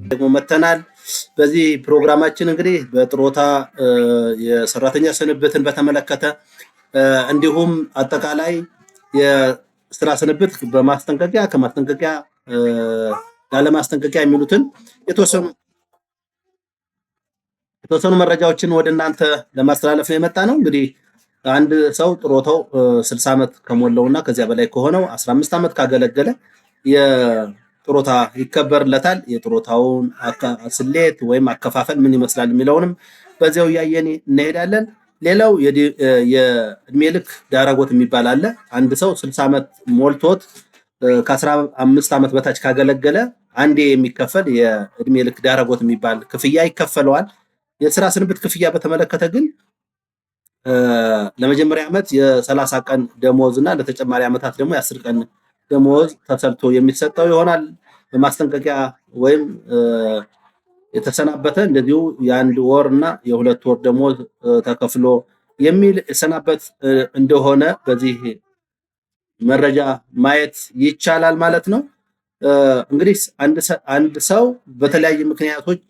ደግሞ መተናል። በዚህ ፕሮግራማችን እንግዲህ በጥሮታ የሰራተኛ ስንብትን በተመለከተ እንዲሁም አጠቃላይ የስራ ስንብት በማስጠንቀቂያ ከማስጠንቀቂያ ያለማስጠንቀቂያ የሚሉትን የተወሰኑ መረጃዎችን ወደ እናንተ ለማስተላለፍ ነው የመጣ ነው። እንግዲህ አንድ ሰው ጥሮታው 60 ዓመት ከሞላውና ከዚያ በላይ ከሆነው 15 ዓመት ካገለገለ የጥሮታ ይከበርለታል። የጥሮታውን ስሌት ወይም አከፋፈል ምን ይመስላል የሚለውንም በዚያው እያየን እንሄዳለን። ሌላው የእድሜ ልክ ዳረጎት የሚባል አለ። አንድ ሰው 60 ዓመት ሞልቶት ከ15 ዓመት በታች ካገለገለ አንዴ የሚከፈል የእድሜ ልክ ዳረጎት የሚባል ክፍያ ይከፈለዋል። የስራ ስንብት ክፍያ በተመለከተ ግን ለመጀመሪያ ዓመት የ30 ቀን ደሞዝ እና ለተጨማሪ ዓመታት ደግሞ የ10 ቀን ደሞዝ ተሰልቶ የሚሰጠው ይሆናል። በማስጠንቀቂያ ወይም የተሰናበተ እንደዚሁ የአንድ ወር እና የሁለት ወር ደሞዝ ተከፍሎ የሚል ሰናበት እንደሆነ በዚህ መረጃ ማየት ይቻላል ማለት ነው። እንግዲህ አንድ ሰው በተለያየ ምክንያቶች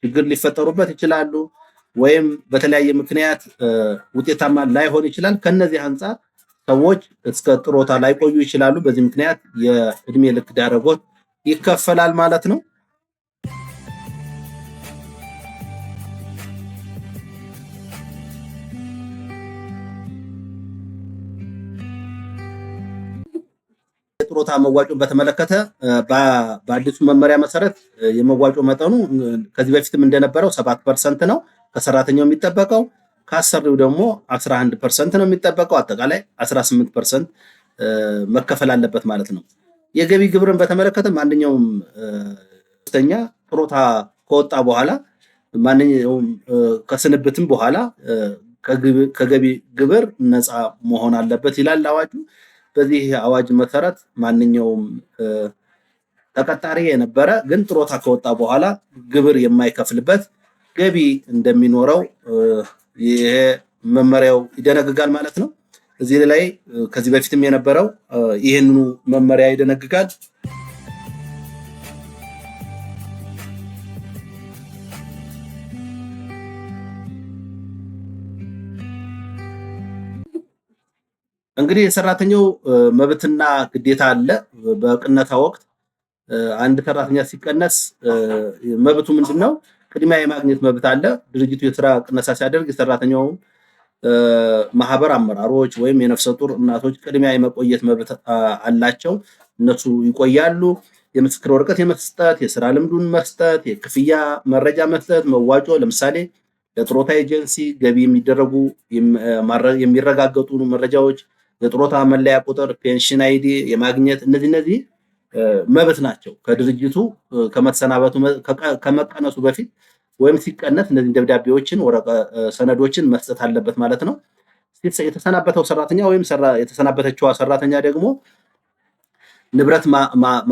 ችግር ሊፈጠሩበት ይችላሉ፣ ወይም በተለያየ ምክንያት ውጤታማ ላይሆን ይችላል። ከነዚህ አንጻር ሰዎች እስከ ጥሮታ ላይቆዩ ይችላሉ። በዚህ ምክንያት የእድሜ ልክ ዳረጎት ይከፈላል ማለት ነው። የጥሮታ መዋጮን በተመለከተ በአዲሱ መመሪያ መሰረት የመዋጮ መጠኑ ከዚህ በፊትም እንደነበረው 7% ነው ከሰራተኛው የሚጠበቀው፣ ከአሰሪው ደግሞ 11% ነው የሚጠበቀው። አጠቃላይ 18% መከፈል አለበት ማለት ነው። የገቢ ግብርን በተመለከተ ማንኛውም ስተኛ ጥሮታ ከወጣ በኋላ ማንኛውም ከስንብትም በኋላ ከገቢ ግብር ነፃ መሆን አለበት ይላል አዋጁ። በዚህ አዋጅ መሰረት ማንኛውም ተቀጣሪ የነበረ ግን ጥሮታ ከወጣ በኋላ ግብር የማይከፍልበት ገቢ እንደሚኖረው ይሄ መመሪያው ይደነግጋል ማለት ነው። እዚህ ላይ ከዚህ በፊትም የነበረው ይህንኑ መመሪያ ይደነግጋል። እንግዲህ የሰራተኛው መብትና ግዴታ አለ። በቅነታ ወቅት አንድ ሰራተኛ ሲቀነስ መብቱ ምንድነው? ቅድሚያ የማግኘት መብት አለ። ድርጅቱ የስራ ቅነሳ ሲያደርግ የሰራተኛው ማህበር አመራሮች ወይም የነፍሰ ጡር እናቶች ቅድሚያ የመቆየት መብት አላቸው። እነሱ ይቆያሉ። የምስክር ወረቀት የመስጠት፣ የስራ ልምዱን መስጠት፣ የክፍያ መረጃ መስጠት፣ መዋጮ ለምሳሌ ለጥሮታ ኤጀንሲ ገቢ የሚደረጉ የሚረጋገጡ መረጃዎች፣ የጥሮታ መለያ ቁጥር፣ ፔንሽን አይዲ የማግኘት እነዚህ መብት ናቸው። ከድርጅቱ ከመሰናበቱ ከመቀነሱ በፊት ወይም ሲቀነስ እነዚህ ደብዳቤዎችን ሰነዶችን መስጠት አለበት ማለት ነው። የተሰናበተው ሰራተኛ ወይም የተሰናበተችዋ ሰራተኛ ደግሞ ንብረት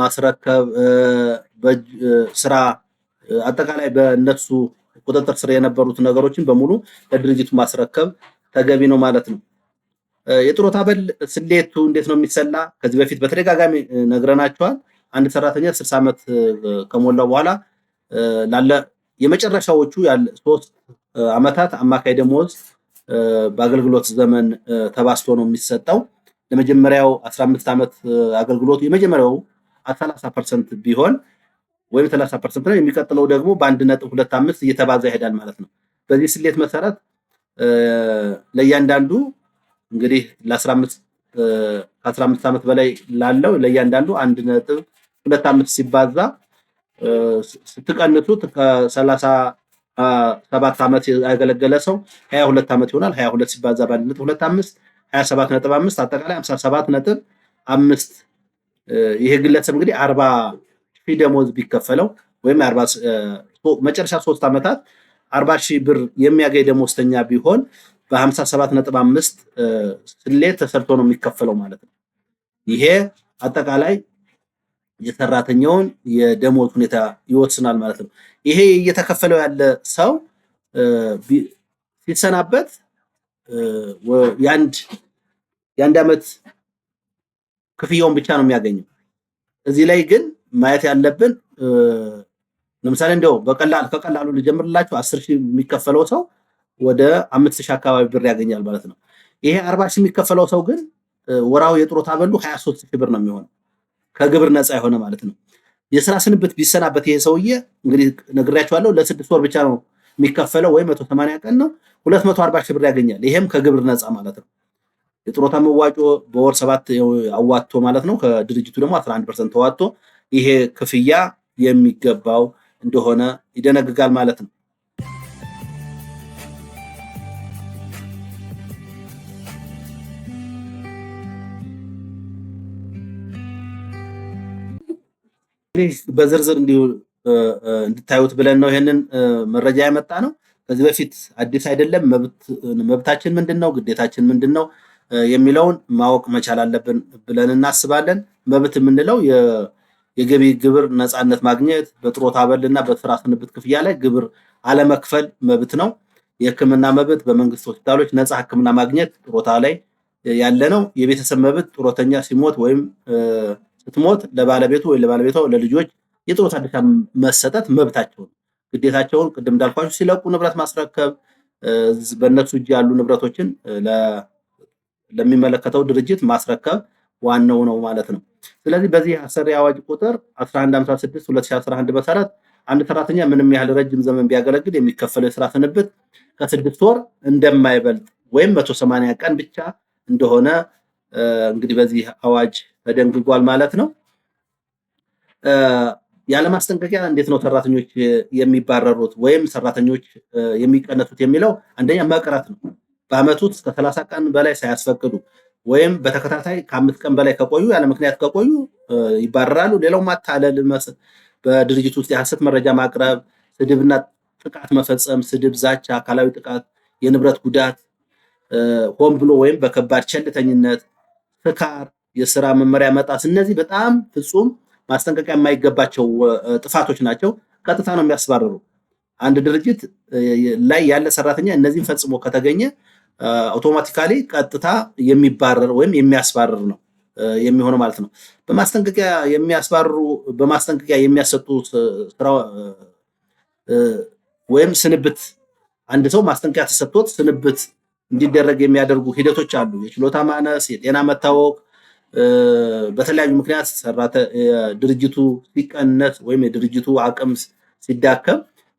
ማስረከብ፣ ስራ አጠቃላይ በእነሱ ቁጥጥር ስር የነበሩት ነገሮችን በሙሉ ለድርጅቱ ማስረከብ ተገቢ ነው ማለት ነው። የጥሮታ አበል ስሌቱ እንዴት ነው የሚሰላ? ከዚህ በፊት በተደጋጋሚ ነግረናቸዋል። አንድ ሰራተኛ 60 ዓመት ከሞላው በኋላ ላለ የመጨረሻዎቹ 3 ዓመታት አማካይ ደሞዝ በአገልግሎት ዘመን ተባስቶ ነው የሚሰጠው። ለመጀመሪያው 15 ዓመት አገልግሎት የመጀመሪያው 30% ቢሆን ወይም 30% ነው። የሚቀጥለው ደግሞ በ1.25 እየተባዛ ይሄዳል ማለት ነው። በዚህ ስሌት መሰረት ለእያንዳንዱ እንግዲህ ከ15 ዓመት በላይ ላለው ለእያንዳንዱ 1.25 ሲባዛ ስትቀንሱት ከ37 ዓመት ያገለገለ ሰው 22 ዓመት ይሆናል። 22 ሲባዛ በ1.25 27.5 አጠቃላይ 57.5። ይሄ ግለሰብ እንግዲህ 40,000 ደሞዝ ቢከፈለው ወይም መጨረሻ 3 ዓመታት 40,000 ብር የሚያገኝ ደሞዝተኛ ቢሆን በ57.5 ስሌት ተሰርቶ ነው የሚከፈለው ማለት ነው። ይሄ አጠቃላይ የሰራተኛውን የደሞዝ ሁኔታ ይወስናል ማለት ነው። ይሄ እየተከፈለው ያለ ሰው ሲሰናበት የአንድ ዓመት ክፍያውን ብቻ ነው የሚያገኘው። እዚህ ላይ ግን ማየት ያለብን ለምሳሌ እንደው ከቀላሉ ልጀምርላችሁ 10,000 የሚከፈለው ሰው ወደ 5,000 አካባቢ ብር ያገኛል ማለት ነው። ይሄ 40,000 የሚከፈለው ሰው ግን ወራው የጡረታ አበሉ 23,000 ብር ነው የሚሆነው ከግብር ነፃ የሆነ ማለት ነው። የስራ ስንብት ቢሰናበት ይሄ ሰውዬ እንግዲህ ነግሬያችኋለሁ ለ6 ወር ብቻ ነው የሚከፈለው ወይ 180 ቀን ነው 240,000 ብር ያገኛል። ይሄም ከግብር ነፃ ማለት ነው። የጡረታ መዋጮ በወር 7 አዋጥቶ ማለት ነው። ከድርጅቱ ደግሞ 11% ተዋጥቶ ይሄ ክፍያ የሚገባው እንደሆነ ይደነግጋል ማለት ነው። በዝርዝር እንድታዩት ብለን ነው ይሄንን መረጃ ያመጣ ነው። ከዚህ በፊት አዲስ አይደለም። መብታችን ምንድነው፣ ግዴታችን ምንድነው የሚለውን ማወቅ መቻል አለብን ብለን እናስባለን። መብት የምንለው የገቢ ግብር ነፃነት ማግኘት፣ በጡረታ አበልና በስራ ስንብት ክፍያ ላይ ግብር አለመክፈል መብት ነው። የሕክምና መብት፣ በመንግስት ሆስፒታሎች ነፃ ሕክምና ማግኘት ጡረታ ላይ ያለ ነው። የቤተሰብ መብት፣ ጡረተኛ ሲሞት ወይም ስትሞት ለባለቤቱ ወይ ለባለቤቷ ለልጆች የጡረታ ድርሻ መሰጠት መብታቸው ነው። ግዴታቸውን ቅድም እንዳልኳችሁ ሲለቁ ንብረት ማስረከብ፣ በእነሱ እጅ ያሉ ንብረቶችን ለሚመለከተው ድርጅት ማስረከብ ዋናው ነው ማለት ነው። ስለዚህ በዚህ አሰሪ አዋጅ ቁጥር 1156 2011 መሰረት አንድ ሰራተኛ ምንም ያህል ረጅም ዘመን ቢያገለግል የሚከፈለው የስራ ስንብት ከ6 ወር እንደማይበልጥ ወይም 180 ቀን ብቻ እንደሆነ እንግዲህ በዚህ አዋጅ ተደንግጓል ማለት ነው። ያለ ማስጠንቀቂያ እንዴት ነው ሰራተኞች የሚባረሩት ወይም ሰራተኞች የሚቀነሱት የሚለው አንደኛ መቅረት ነው። በአመቱ እስከ 30 ቀን በላይ ሳያስፈቅዱ ወይም በተከታታይ ከ5 ቀን በላይ ከቆዩ ያለ ምክንያት ከቆዩ ይባረራሉ። ሌላው ማታለል፣ በድርጅቱ ውስጥ የሐሰት መረጃ ማቅረብ፣ ስድብና ጥቃት መፈጸም፣ ስድብ፣ ዛቻ፣ አካላዊ ጥቃት፣ የንብረት ጉዳት ሆን ብሎ ወይም በከባድ ቸልተኝነት፣ ስካር፣ የስራ መመሪያ መጣስ፣ እነዚህ በጣም ፍጹም ማስጠንቀቂያ የማይገባቸው ጥፋቶች ናቸው። ቀጥታ ነው የሚያስባርሩ። አንድ ድርጅት ላይ ያለ ሰራተኛ እነዚህን ፈጽሞ ከተገኘ አውቶማቲካሊ ቀጥታ የሚባረር ወይም የሚያስባርር ነው የሚሆነው ማለት ነው። በማስጠንቀቂያ የሚያስባርሩ በማስጠንቀቂያ የሚያሰጡ ስራ ወይም ስንብት አንድ ሰው ማስጠንቀቂያ ተሰጥቶት ስንብት እንዲደረግ የሚያደርጉ ሂደቶች አሉ። የችሎታ ማነስ፣ የጤና መታወክ፣ በተለያዩ ምክንያት ድርጅቱ ሲቀነስ ወይም የድርጅቱ አቅም ሲዳከም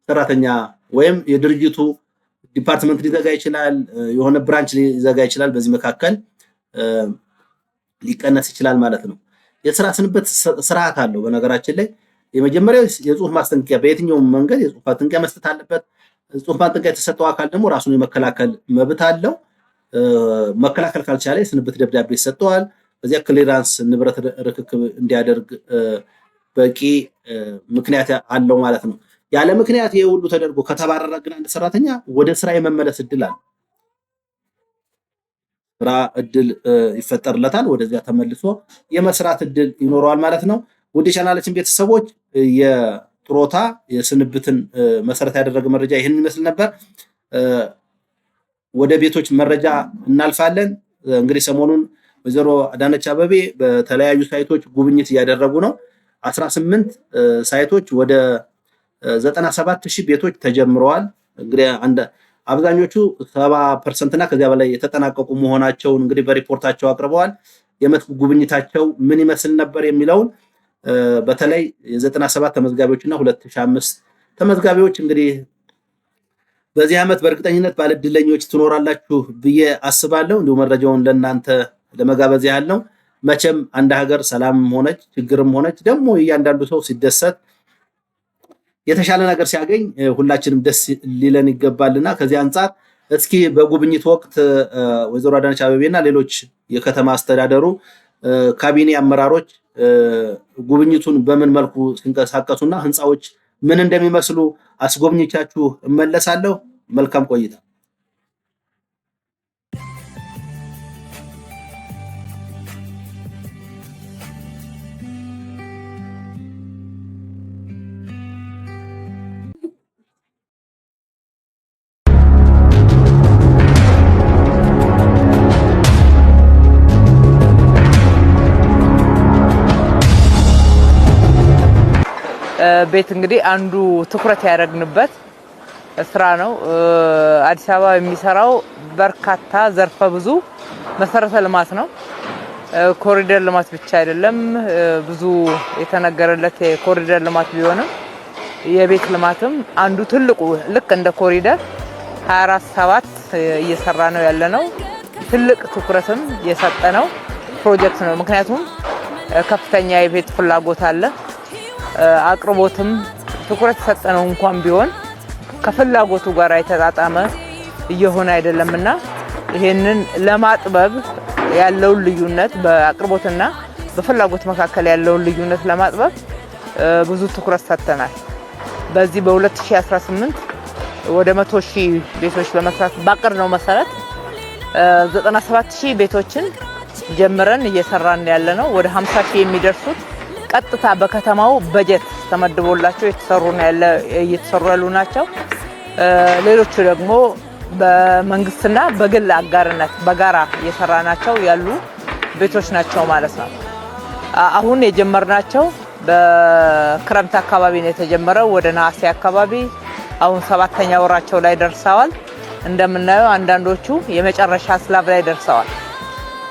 ሰራተኛ ወይም የድርጅቱ ዲፓርትመንት ሊዘጋ ይችላል፣ የሆነ ብራንች ሊዘጋ ይችላል። በዚህ መካከል ሊቀነስ ይችላል ማለት ነው። የስራ ስንብት ስርዓት አለው። በነገራችን ላይ የመጀመሪያው የጽሁፍ ማስጠንቀቂያ በየትኛውም መንገድ የጽሁፍ ማስጠንቀቂያ መስጠት አለበት። ጽሁፍ ማስጠንቀቂያ የተሰጠው አካል ደግሞ ራሱን የመከላከል መብት አለው። መከላከል ካልቻለ የስንብት ደብዳቤ ይሰጠዋል። በዚያ ክሊራንስ ንብረት ርክክብ እንዲያደርግ በቂ ምክንያት አለው ማለት ነው። ያለ ምክንያት ይሄ ሁሉ ተደርጎ ከተባረረ ግን አንድ ሰራተኛ ወደ ስራ የመመለስ እድል አለ። ስራ እድል ይፈጠርለታል። ወደዚያ ተመልሶ የመስራት እድል ይኖረዋል ማለት ነው። ውድ ቻናላችን ቤተሰቦች የጡረታ የስንብትን መሰረት ያደረገ መረጃ ይህን ይመስል ነበር። ወደ ቤቶች መረጃ እናልፋለን። እንግዲህ ሰሞኑን ወይዘሮ አዳነች አቤቤ በተለያዩ ሳይቶች ጉብኝት እያደረጉ ነው። 18 ሳይቶች ወደ 97,000 ቤቶች ተጀምረዋል። እንግዲህ አብዛኞቹ 70% እና ከዚያ በላይ የተጠናቀቁ መሆናቸውን እንግዲህ በሪፖርታቸው አቅርበዋል። የመስክ ጉብኝታቸው ምን ይመስል ነበር የሚለውን በተለይ የ97 ተመዝጋቢዎች እና 2005 ተመዝጋቢዎች እንግዲህ በዚህ ዓመት በእርግጠኝነት ባለድለኞች ትኖራላችሁ ብዬ አስባለሁ። እንዲሁ መረጃውን ለእናንተ ለመጋበዝ ያህል ነው። መቼም አንድ ሀገር ሰላም ሆነች ችግርም ሆነች ደግሞ እያንዳንዱ ሰው ሲደሰት የተሻለ ነገር ሲያገኝ ሁላችንም ደስ ሊለን ይገባልና ከዚህ አንጻር እስኪ በጉብኝት ወቅት ወይዘሮ አዳነች አቤቤና ሌሎች የከተማ አስተዳደሩ ካቢኔ አመራሮች ጉብኝቱን በምን መልኩ ሲንቀሳቀሱና ህንፃዎች ምን እንደሚመስሉ አስጎብኝቻችሁ እመለሳለሁ። መልካም ቆይታ። ቤት እንግዲህ አንዱ ትኩረት ያደረግንበት ስራ ነው። አዲስ አበባ የሚሰራው በርካታ ዘርፈ ብዙ መሰረተ ልማት ነው። ኮሪደር ልማት ብቻ አይደለም። ብዙ የተነገረለት የኮሪደር ልማት ቢሆንም የቤት ልማትም አንዱ ትልቁ ልክ እንደ ኮሪደር 24/7 እየሰራ ነው ያለነው። ትልቅ ትኩረትም የሰጠነው ፕሮጀክት ነው። ምክንያቱም ከፍተኛ የቤት ፍላጎት አለ። አቅርቦትም ትኩረት ሰጠነው እንኳን ቢሆን ከፍላጎቱ ጋር የተጣጣመ እየሆነ አይደለምና ይሄንን ለማጥበብ ያለውን ልዩነት በአቅርቦትና በፍላጎት መካከል ያለውን ልዩነት ለማጥበብ ብዙ ትኩረት ሰጥተናል። በዚህ በ2018 ወደ 100,000 ቤቶች ለመስራት ባቀድነው መሰረት 97,000 ቤቶችን ጀምረን እየሰራን ያለነው። ወደ 50,000 የሚደርሱት ቀጥታ በከተማው በጀት ተመድቦላቸው እየተሰሩ ያሉ ናቸው። ሌሎቹ ደግሞ በመንግስትና በግል አጋርነት በጋራ እየሰራናቸው ያሉ ቤቶች ናቸው ማለት ነው። አሁን የጀመርናቸው በክረምት አካባቢ ነው የተጀመረው። ወደ ነሐሴ አካባቢ አሁን 7ኛ ወራቸው ላይ ደርሰዋል። እንደምናየው አንዳንዶቹ የመጨረሻ ስላብ ላይ ደርሰዋል።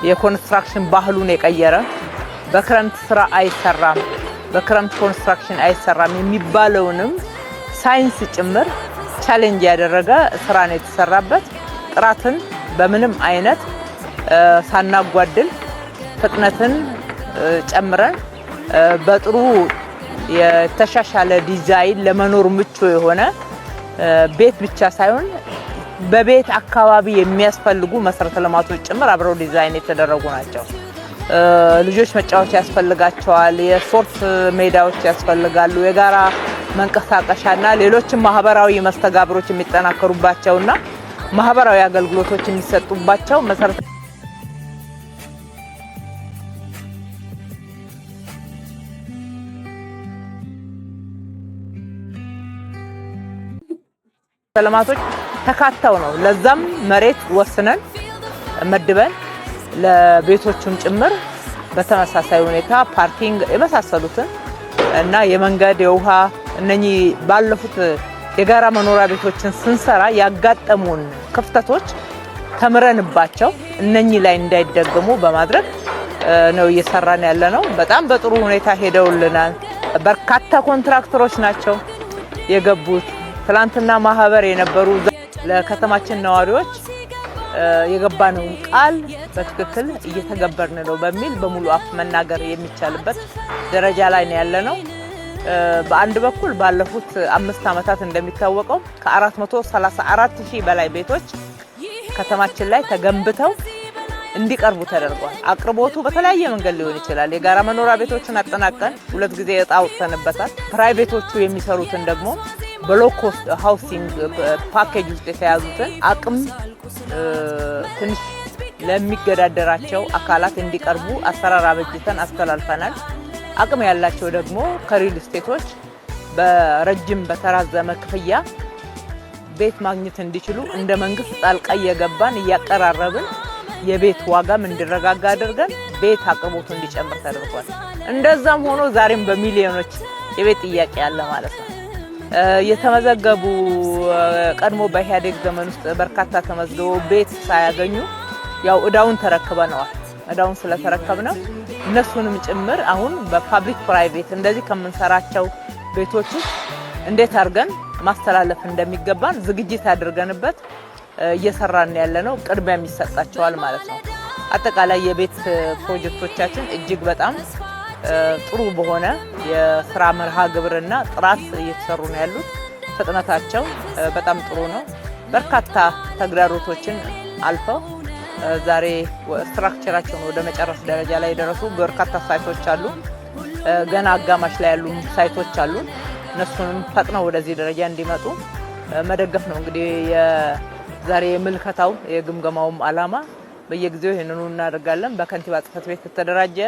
የኮንስትራክሽን ባህሉን የቀየረ በክረምት ስራ አይሰራም፣ በክረምት ኮንስትራክሽን አይሰራም የሚባለውንም ሳይንስ ጭምር ቻሌንጅ ያደረገ ስራ ነው የተሰራበት። ጥራትን በምንም አይነት ሳናጓድል ፍጥነትን ጨምረን በጥሩ የተሻሻለ ዲዛይን ለመኖር ምቹ የሆነ ቤት ብቻ ሳይሆን በቤት አካባቢ የሚያስፈልጉ መሰረተ ልማቶች ጭምር አብረው ዲዛይን የተደረጉ ናቸው። ልጆች መጫወቻ ያስፈልጋቸዋል፣ የስፖርት ሜዳዎች ያስፈልጋሉ፣ የጋራ መንቀሳቀሻና ሌሎችም ማህበራዊ መስተጋብሮች የሚጠናከሩባቸውና ማህበራዊ አገልግሎቶች የሚሰጡባቸው መሰረተ ልማቶች ተካተው ነው። ለዛም መሬት ወስነን መድበን ለቤቶቹም ጭምር በተመሳሳይ ሁኔታ ፓርኪንግ የመሳሰሉትን እና የመንገድ የውሃ እነኚህ ባለፉት የጋራ መኖሪያ ቤቶችን ስንሰራ ያጋጠሙን ክፍተቶች ተምረንባቸው እነኚህ ላይ እንዳይደገሙ በማድረግ ነው እየሰራን ያለነው። በጣም በጥሩ ሁኔታ ሄደውልናል። በርካታ ኮንትራክተሮች ናቸው የገቡት። ትላንትና ማህበር የነበሩ ለከተማችን ነዋሪዎች የገባነውን ቃል በትክክል እየተገበርን ነው በሚል በሙሉ አፍ መናገር የሚቻልበት ደረጃ ላይ ነው ያለነው። በአንድ በኩል ባለፉት 5 ዓመታት እንደሚታወቀው ከ434,000 በላይ ቤቶች ከተማችን ላይ ተገንብተው እንዲቀርቡ ተደርጓል። አቅርቦቱ በተለያየ መንገድ ሊሆን ይችላል። የጋራ መኖሪያ ቤቶችን አጠናቀን 2 ጊዜ እጣ አውጥተንበታል። ፕራይቬቶቹ የሚሰሩትን ደግሞ በሎው ኮስት ሃውሲንግ ፓኬጅ ውስጥ የተያዙትን አቅም ትንሽ ለሚገዳደራቸው አካላት እንዲቀርቡ አሰራር አበጅተን አስተላልፈናል። አቅም ያላቸው ደግሞ ከሪል ስቴቶች በረጅም በተራዘመ ክፍያ ቤት ማግኘት እንዲችሉ እንደ መንግስት ጣልቃ እየገባን እያቀራረብን የቤት ዋጋም እንዲረጋጋ አድርገን ቤት አቅርቦቱ እንዲጨምር ተደርጓል። እንደዛም ሆኖ ዛሬም በሚሊዮኖች የቤት ጥያቄ ያለ ማለት ነው። የተመዘገቡ ቀድሞ በኢህአዴግ ዘመን ውስጥ በርካታ ተመዝግበው ቤት ሳያገኙ ያው እዳውን ተረክበነዋል። እዳውን ስለተረከብነው እነሱንም ጭምር አሁን በፓብሊክ ፕራይቬት እንደዚህ ከምንሰራቸው ቤቶች እንዴት አድርገን ማስተላለፍ እንደሚገባን ዝግጅት አድርገንበት እየሰራን ያለነው ቅድሚያ የሚሰጣቸዋል ማለት ነው። አጠቃላይ የቤት ፕሮጀክቶቻችን እጅግ በጣም ጥሩ በሆነ የስራ መርሃ ግብርና ጥራት እየተሰሩ ነው ያሉት። ፍጥነታቸው በጣም ጥሩ ነው። በርካታ ተግዳሮቶችን አልፈው ዛሬ ስትራክቸራቸውን ወደ መጨረስ ደረጃ ላይ የደረሱ በርካታ ሳይቶች አሉ። ገና አጋማሽ ላይ ያሉ ሳይቶች አሉ። እነሱንም ፈጥነው ወደዚህ ደረጃ እንዲመጡ መደገፍ ነው እንግዲህ የዛሬ ምልከታው የግምገማውም ዓላማ። በየጊዜው ይሄንኑ እናደርጋለን። በከንቲባ ጽሕፈት ቤት ተደራጀ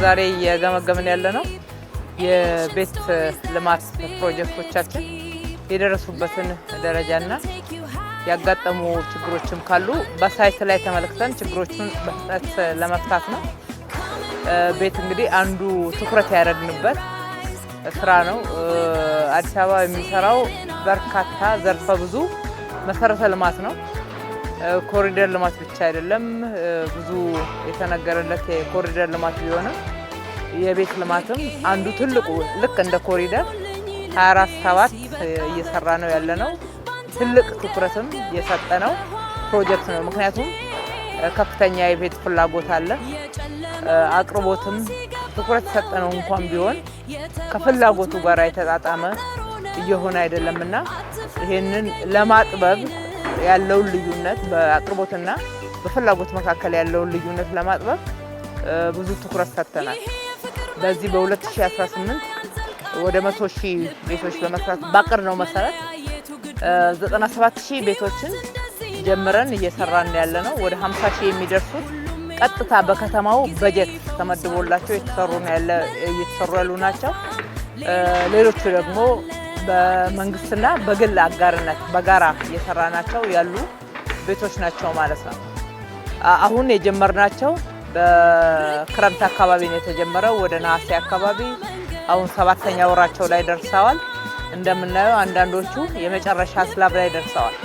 ዛሬ እየገመገምን ያለነው የቤት ልማት ፕሮጀክቶቻችን የደረሱበትን ደረጃና ያጋጠሙ ችግሮችም ካሉ በሳይት ላይ ተመልክተን ችግሮቹን በፍጥነት ለመፍታት ነው። ቤት እንግዲህ አንዱ ትኩረት ያደረግንበት ስራ ነው። አዲስ አበባ የሚሰራው በርካታ ዘርፈ ብዙ መሰረተ ልማት ነው። ኮሪደር ልማት ብቻ አይደለም። ብዙ የተነገረለት የኮሪደር ልማት ቢሆንም የቤት ልማትም አንዱ ትልቁ ልክ እንደ ኮሪደር 24/7 እየሰራ ነው ያለነው። ትልቅ ትኩረትም የሰጠነው ፕሮጀክት ነው። ምክንያቱም ከፍተኛ የቤት ፍላጎት አለ። አቅርቦትም ትኩረት የሰጠነው እንኳን ቢሆን ከፍላጎቱ ጋር የተጣጣመ እየሆነ አይደለምና ይሄንን ለማጥበብ ያለውን ልዩነት በአቅርቦትና በፍላጎት መካከል ያለውን ልዩነት ለማጥበብ ብዙ ትኩረት ሰጥተናል። በዚህ በ2018 ወደ 100,000 ቤቶች ለመስራት ባቀድነው መሰረት 97,000 ቤቶችን ጀምረን እየሰራን ያለነው። ወደ 50,000 የሚደርሱት ቀጥታ በከተማው በጀት ተመድቦላቸው እየተሰሩ ያሉ ናቸው። ሌሎቹ ደግሞ በመንግስትና በግል አጋርነት በጋራ እየሰራናቸው ያሉ ቤቶች ናቸው ማለት ነው። አሁን የጀመርናቸው በክረምት አካባቢ ነው የተጀመረው። ወደ ነሐሴ አካባቢ አሁን 7ኛ ወራቸው ላይ ደርሰዋል። እንደምናየው አንዳንዶቹ የመጨረሻ ስላብ ላይ ደርሰዋል።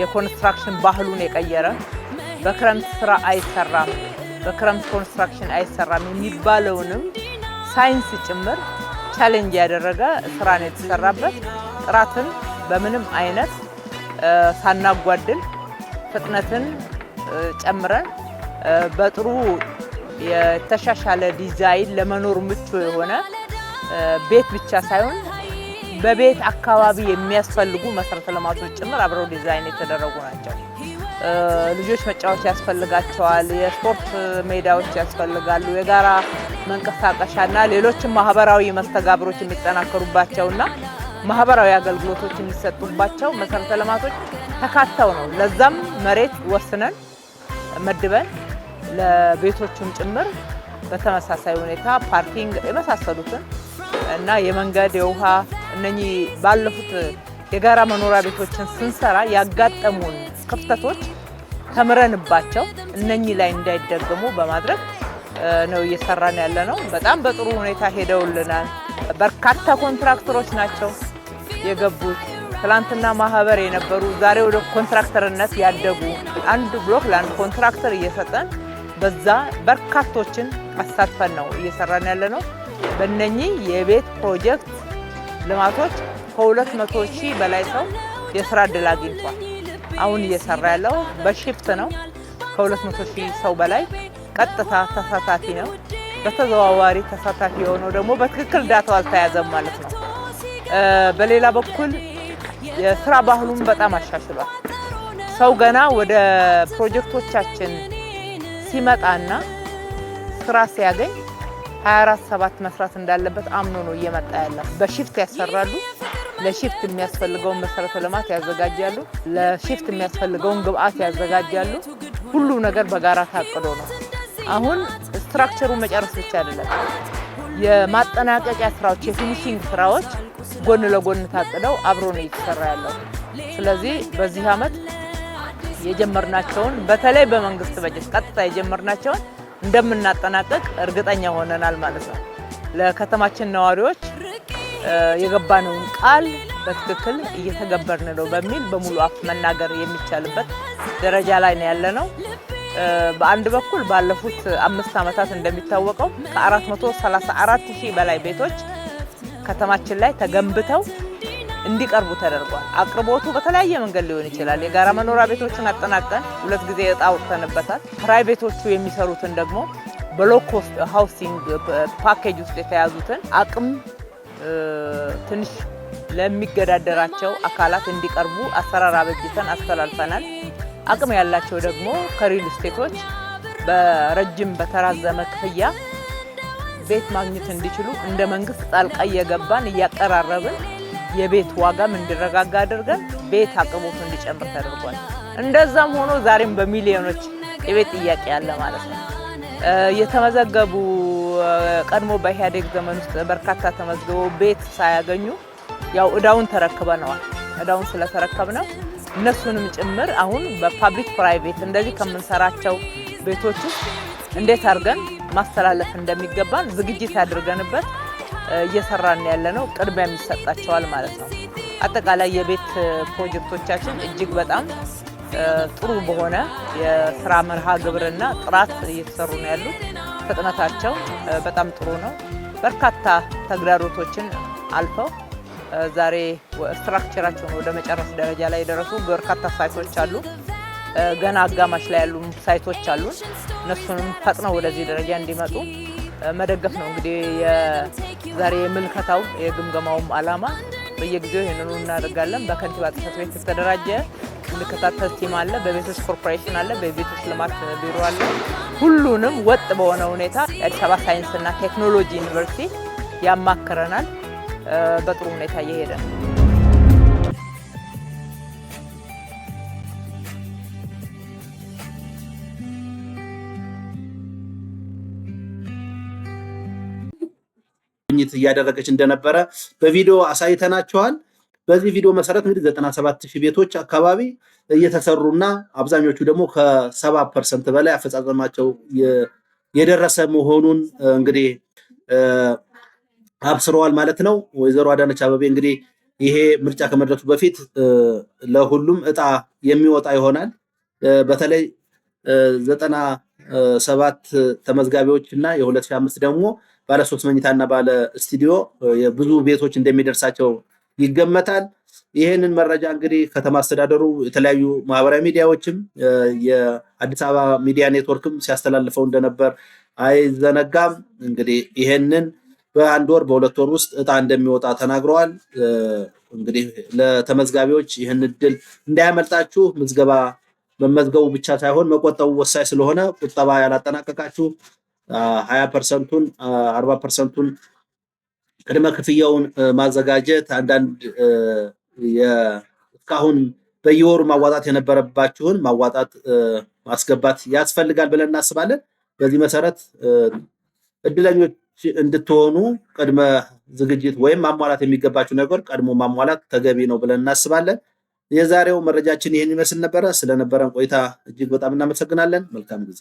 የኮንስትራክሽን ባህሉን የቀየረ በክረምት ስራ አይሰራም፣ በክረምት ኮንስትራክሽን አይሰራም የሚባለውንም ሳይንስ ጭምር ቻሌንጅ ያደረገ ስራ ነው የተሰራበት። ጥራትን በምንም አይነት ሳናጓድል ፍጥነትን ጨምረን በጥሩ የተሻሻለ ዲዛይን ለመኖር ምቹ የሆነ ቤት ብቻ ሳይሆን በቤት አካባቢ የሚያስፈልጉ መሰረተ ልማቶች ጭምር አብረው ዲዛይን የተደረጉ ናቸው። ልጆች መጫወቻ ያስፈልጋቸዋል፣ የስፖርት ሜዳዎች ያስፈልጋሉ፣ የጋራ መንቀሳቀሻና ሌሎችም ማህበራዊ መስተጋብሮች የሚጠናከሩባቸውና ማህበራዊ አገልግሎቶች የሚሰጡባቸው መሰረተ ልማቶች ተካተው ነው። ለዛም መሬት ወስነን መድበን ለቤቶቹም ጭምር በተመሳሳይ ሁኔታ ፓርኪንግ የመሳሰሉትን እና የመንገድ የውሃ እነኚህ ባለፉት የጋራ መኖሪያ ቤቶችን ስንሰራ ያጋጠሙን ክፍተቶች ተምረንባቸው እነኚህ ላይ እንዳይደገሙ በማድረግ ነው እየሰራን ያለነው። በጣም በጥሩ ሁኔታ ሄደውልናል። በርካታ ኮንትራክተሮች ናቸው የገቡት። ትላንትና ማህበር የነበሩ ዛሬ ወደ ኮንትራክተርነት ያደጉ አንድ ብሎክ ለአንድ ኮንትራክተር እየሰጠን በዛ በርካቶችን አሳትፈን ነው እየሰራን ያለነው። በእነኚህ የቤት ፕሮጀክት ልማቶች ከ200,000 በላይ ሰው የስራ እድል አግኝቷል። አሁን እየሰራ ያለው በሺፍት ነው። ከ200,000 ሰው በላይ ቀጥታ ተሳታፊ ነው። በተዘዋዋሪ ተሳታፊ የሆነው ደግሞ በትክክል ዳታው አልተያዘም ማለት ነው። በሌላ በኩል የስራ ባህሉን በጣም አሻሽሏል። ሰው ገና ወደ ፕሮጀክቶቻችን ሲመጣና ስራ ሲያገኝ 24/7 መስራት እንዳለበት አምኖ ነው እየመጣ ያለው። በሺፍት ያሰራሉ። ለሺፍት የሚያስፈልገውን መሰረተ ልማት ያዘጋጃሉ። ለሺፍት የሚያስፈልገውን ግብአት ያዘጋጃሉ። ሁሉ ነገር በጋራ ታቅዶ ነው። አሁን ስትራክቸሩ መጨረስ ብቻ አይደለም፣ የማጠናቀቂያ ስራዎች የፊኒሺንግ ስራዎች ጎን ለጎን ታቅደው አብሮ ነው እየተሰራ ያለው። ስለዚህ በዚህ አመት የጀመርናቸውን በተለይ በመንግስት በጀት ቀጥታ የጀመርናቸውን እንደምናጠናቀቅ እርግጠኛ ሆነናል ማለት ነው። ለከተማችን ነዋሪዎች የገባነውን ቃል በትክክል እየተገበርን ነው በሚል በሙሉ አፍ መናገር የሚቻልበት ደረጃ ላይ ነው ያለነው። በአንድ በኩል ባለፉት 5 አመታት እንደሚታወቀው ከ434,000 በላይ ቤቶች ከተማችን ላይ ተገንብተው እንዲቀርቡ ተደርጓል። አቅርቦቱ በተለያየ መንገድ ሊሆን ይችላል። የጋራ መኖሪያ ቤቶችን አጠናቀን 2 ጊዜ እጣ ወጥተንበታል። ፕራይቬቶቹ የሚሰሩትን ደግሞ በሎ ኮስት ሃውሲንግ ፓኬጅ ውስጥ የተያዙትን አቅም ትንሽ ለሚገዳደራቸው አካላት እንዲቀርቡ አሰራር አበጅተን አስተላልፈናል። አቅም ያላቸው ደግሞ ከሪል ስቴቶች በረጅም በተራዘመ ክፍያ ቤት ማግኘት እንዲችሉ እንደ መንግስት ጣልቃ እየገባን እያቀራረብን የቤት ዋጋም እንዲረጋጋ አድርገን ቤት አቅርቦቱ እንዲጨምር ተደርጓል። እንደዛም ሆኖ ዛሬም በሚሊዮኖች የቤት ጥያቄ ያለ ማለት ነው። የተመዘገቡ ቀድሞ በኢህአዴግ ዘመን ውስጥ በርካታ ተመዝግበው ቤት ሳያገኙ ያው እዳውን ተረክበነዋል። እዳውን ስለተረከብነው እነሱንም ጭምር አሁን በፓብሊክ ፕራይቬት እንደዚህ ከምንሰራቸው ቤቶች ውስጥ እንዴት አድርገን ማስተላለፍ እንደሚገባን ዝግጅት አድርገንበት እየሰራን ያለነው ቅድሚያ የሚሰጣቸዋል ማለት ነው። አጠቃላይ የቤት ፕሮጀክቶቻችን እጅግ በጣም ጥሩ በሆነ የስራ መርሃ ግብርና ጥራት እየተሰሩ ነው ያሉት። ፍጥነታቸው በጣም ጥሩ ነው። በርካታ ተግዳሮቶችን አልፈው ዛሬ ስትራክቸራቸውን ወደ መጨረስ ደረጃ ላይ የደረሱ በርካታ ሳይቶች አሉ። ገና አጋማሽ ላይ ያሉ ሳይቶች አሉ። እነሱንም ፈጥነው ወደዚህ ደረጃ እንዲመጡ መደገፍ ነው እንግዲህ የዛሬ የምልከታው የግምገማውም ዓላማ። በየጊዜው ይሄንኑ እናደርጋለን። በከንቲባ ጽሕፈት ቤት የተደራጀ የሚከታተል ቲም አለ፣ በቤቶች ኮርፖሬሽን አለ፣ በቤቶች ልማት ቢሮ አለ። ሁሉንም ወጥ በሆነ ሁኔታ የአዲስ አበባ ሳይንስና ቴክኖሎጂ ዩኒቨርሲቲ ያማክረናል። በጥሩ ሁኔታ እየሄደ ነው። እያደረገች እንደነበረ በቪዲዮ አሳይተናቸዋል። በዚህ ቪዲዮ መሰረት እንግዲህ 97,000 ቤቶች አካባቢ እየተሰሩና አብዛኞቹ ደግሞ ከ70% በላይ አፈጻጸማቸው የደረሰ መሆኑን እንግዲህ አብስረዋል ማለት ነው። ወይዘሮ አዳነች አቤቤ እንግዲህ ይሄ ምርጫ ከመድረሱ በፊት ለሁሉም እጣ የሚወጣ ይሆናል። በተለይ 97 ተመዝጋቢዎች እና የ2005 ደግሞ ባለ 3 መኝታና ባለ ስቱዲዮ ብዙ ቤቶች እንደሚደርሳቸው ይገመታል። ይህንን መረጃ እንግዲህ ከተማ አስተዳደሩ የተለያዩ ማህበራዊ ሚዲያዎችም የአዲስ አበባ ሚዲያ ኔትወርክም ሲያስተላልፈው እንደነበር አይዘነጋም። እንግዲህ ይህንን በአንድ ወር በሁለት ወር ውስጥ እጣ እንደሚወጣ ተናግረዋል። እንግዲህ ለተመዝጋቢዎች ይህን እድል እንዳያመልጣችሁ፣ ምዝገባ መመዝገቡ ብቻ ሳይሆን መቆጠቡ ወሳኝ ስለሆነ ቁጠባ ያላጠናቀቃችሁ 20%ቱን 40%ቱን ቅድመ ክፍያውን ማዘጋጀት፣ አንዳንድ እስካሁን በየወሩ ማዋጣት የነበረባችሁን ማዋጣት ማስገባት ያስፈልጋል ብለን እናስባለን። በዚህ መሰረት እድለኞች እንድትሆኑ ቅድመ ዝግጅት ወይም ማሟላት የሚገባችሁ ነገር ቀድሞ ማሟላት ተገቢ ነው ብለን እናስባለን። የዛሬው መረጃችን ይህን ይመስል ነበረ። ስለነበረን ቆይታ እጅግ በጣም እናመሰግናለን። መልካም ጊዜ